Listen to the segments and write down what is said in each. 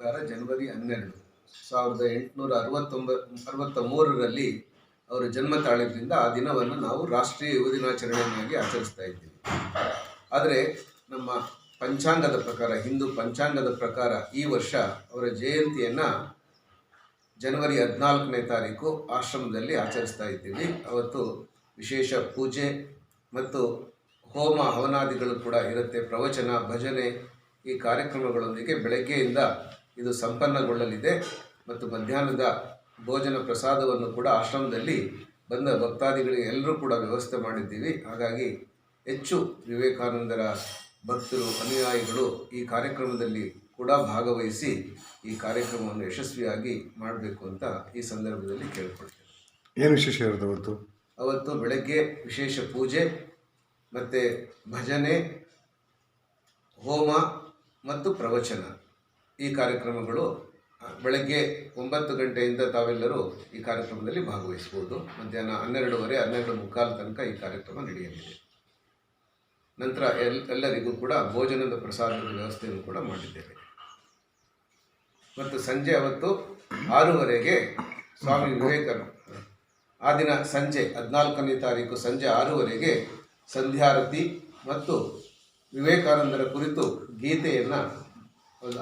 ಪ್ರಕಾರ ಜನವರಿ 12, 1863ರಲ್ಲಿ ಅವರು ಜನ್ಮ ತಾಳಿದ್ರಿಂದ ಆ ದಿನವನ್ನು ನಾವು ರಾಷ್ಟ್ರೀಯ ಯುವ ದಿನಾಚರಣೆಯಾಗಿ ಆಚರಿಸ್ತಾ ಇದ್ದೀವಿ. ಆದರೆ ನಮ್ಮ ಪಂಚಾಂಗದ ಪ್ರಕಾರ, ಹಿಂದೂ ಪಂಚಾಂಗದ ಪ್ರಕಾರ ಈ ವರ್ಷ ಅವರ ಜಯಂತಿಯನ್ನು ಜನವರಿ 14ನೇ ತಾರೀಕು ಆಶ್ರಮದಲ್ಲಿ ಆಚರಿಸ್ತಾ ಇದ್ದೀವಿ. ಅವತ್ತು ವಿಶೇಷ ಪೂಜೆ ಮತ್ತು ಹೋಮ ಹವನಾದಿಗಳು ಕೂಡ ಇರುತ್ತೆ. ಪ್ರವಚನ, ಭಜನೆ ಈ ಕಾರ್ಯಕ್ರಮಗಳೊಂದಿಗೆ ಬೆಳಗ್ಗೆಯಿಂದ ಇದು ಸಂಪನ್ನಗೊಳ್ಳಲಿದೆ. ಮತ್ತು ಮಧ್ಯಾಹ್ನದ ಭೋಜನ ಪ್ರಸಾದವನ್ನು ಕೂಡ ಆಶ್ರಮದಲ್ಲಿ ಬಂದ ಭಕ್ತಾದಿಗಳಿಗೆ ಎಲ್ಲರೂ ಕೂಡ ವ್ಯವಸ್ಥೆ ಮಾಡಿದ್ದೀವಿ. ಹಾಗಾಗಿ ಹೆಚ್ಚು ವಿವೇಕಾನಂದರ ಭಕ್ತರು, ಅನುಯಾಯಿಗಳು ಈ ಕಾರ್ಯಕ್ರಮದಲ್ಲಿ ಕೂಡ ಭಾಗವಹಿಸಿ ಈ ಕಾರ್ಯಕ್ರಮವನ್ನು ಯಶಸ್ವಿಯಾಗಿ ಮಾಡಬೇಕು ಅಂತ ಈ ಸಂದರ್ಭದಲ್ಲಿ ಕೇಳ್ಕೊಳ್ತೇವೆ. ಏನು ವಿಶೇಷ ಇರುತ್ತೆ ಅವತ್ತು ಬೆಳಗ್ಗೆ ವಿಶೇಷ ಪೂಜೆ ಮತ್ತು ಭಜನೆ, ಹೋಮ ಮತ್ತು ಪ್ರವಚನ ಈ ಕಾರ್ಯಕ್ರಮಗಳು ಬೆಳಗ್ಗೆ 9 ಗಂಟೆಯಿಂದ ತಾವೆಲ್ಲರೂ ಈ ಕಾರ್ಯಕ್ರಮದಲ್ಲಿ ಭಾಗವಹಿಸ್ಬೋದು. ಮಧ್ಯಾಹ್ನ 12:30, 12:45 ತನಕ ಈ ಕಾರ್ಯಕ್ರಮ ನಡೆಯಲಿದೆ. ನಂತರ ಎಲ್ಲರಿಗೂ ಕೂಡ ಭೋಜನದ ಪ್ರಸಾದದ ವ್ಯವಸ್ಥೆಯನ್ನು ಕೂಡ ಮಾಡಿದ್ದೇವೆ. ಮತ್ತು ಸಂಜೆ ಅವತ್ತು 6:30ಗೆ ಸ್ವಾಮಿ ವಿವೇಕಾನಂದ, ಆ ದಿನ ಸಂಜೆ 14ನೇ ತಾರೀಕು ಸಂಜೆ 6:30ಗೆ ಸಂಧ್ಯಾರತಿ ಮತ್ತು ವಿವೇಕಾನಂದರ ಕುರಿತು ಗೀತೆಯನ್ನು,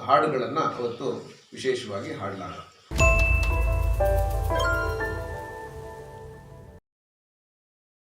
ಹಾಡುಗಳನ್ನು ಅವತ್ತು ವಿಶೇಷವಾಗಿ ಹಾಡಲಾಗುತ್ತೆ.